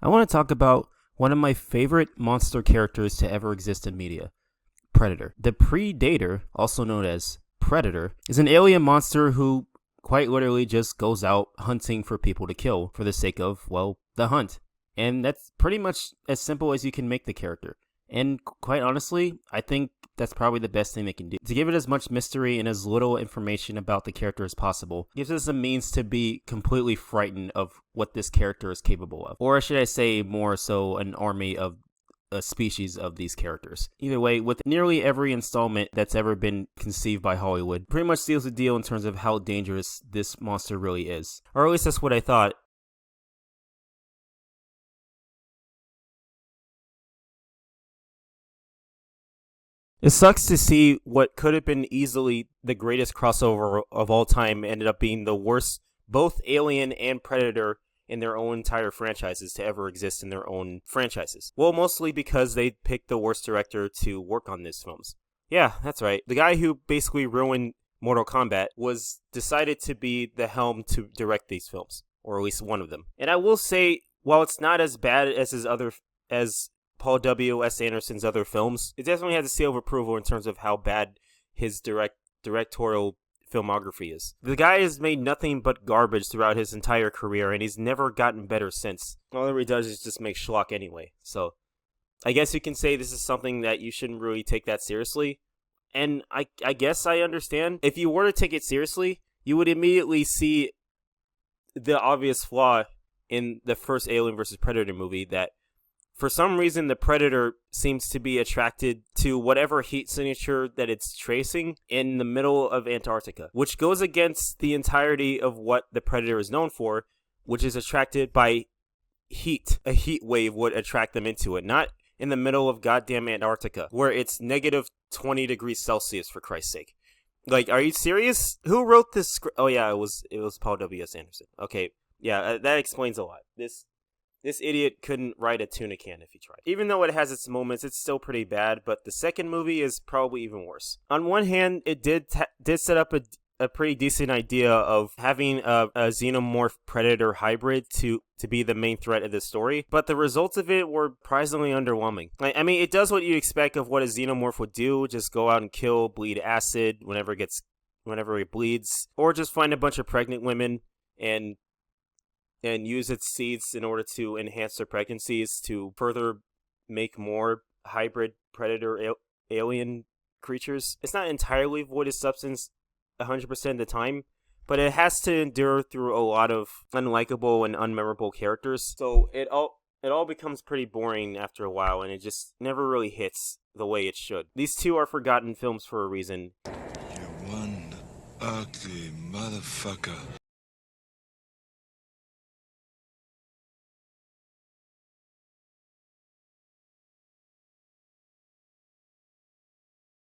I want to talk about one of my favorite monster characters to ever exist in media, Predator. The Predator, also known as Predator, is an alien monster who quite literally just goes out hunting for people to kill for the sake of, well, the hunt. And that's pretty much as simple as you can make the character. And quite honestly, I think that's probably the best thing they can do. To give it as much mystery and as little information about the character as possible gives us a means to be completely frightened of what this character is capable of. Or should I say more so an army of a species of these characters. Either way, with nearly every installment that's ever been conceived by Hollywood, pretty much seals the deal in terms of how dangerous this monster really is. Or at least that's what I thought. It sucks to see what could have been easily the greatest crossover of all time ended up being the worst, both Alien and Predator in their own entire franchises to ever exist in their own franchises. Well, mostly because they picked the worst director to work on these films. Yeah, that's right. The guy who basically ruined Mortal Kombat was decided to be the helm to direct these films, or at least one of them. And I will say, while it's not as bad as as Paul W. S. Anderson's other films, it definitely has a seal of approval in terms of how bad his directorial filmography is. The guy has made nothing but garbage throughout his entire career, and he's never gotten better since. All he does is just make schlock anyway. So, I guess you can say this is something that you shouldn't really take that seriously. And I guess I understand. If you were to take it seriously, you would immediately see the obvious flaw in the first Alien vs. Predator movie, that for some reason, the Predator seems to be attracted to whatever heat signature that it's tracing in the middle of Antarctica, which goes against the entirety of what the Predator is known for, which is attracted by heat. A heat wave would attract them into it, not in the middle of goddamn Antarctica, where it's negative 20 degrees Celsius, for Christ's sake. Like, are you serious? Who wrote this script? Oh yeah, it was Paul W. S. Anderson. Okay, yeah, that explains a lot. This idiot couldn't write a tuna can if he tried. Even though it has its moments, it's still pretty bad, but the second movie is probably even worse. On one hand, it did set up a pretty decent idea of having a xenomorph predator hybrid to be the main threat of the story, but the results of it were surprisingly underwhelming. I mean, it does what you expect of what a xenomorph would do, just go out and kill, bleed acid whenever it bleeds, or just find a bunch of pregnant women and use its seeds in order to enhance their pregnancies to further make more hybrid predator alien creatures. It's not entirely void of substance 100% of the time, but it has to endure through a lot of unlikable and unmemorable characters. So it all becomes pretty boring after a while, and it just never really hits the way it should. These two are forgotten films for a reason. You one ugly motherfucker.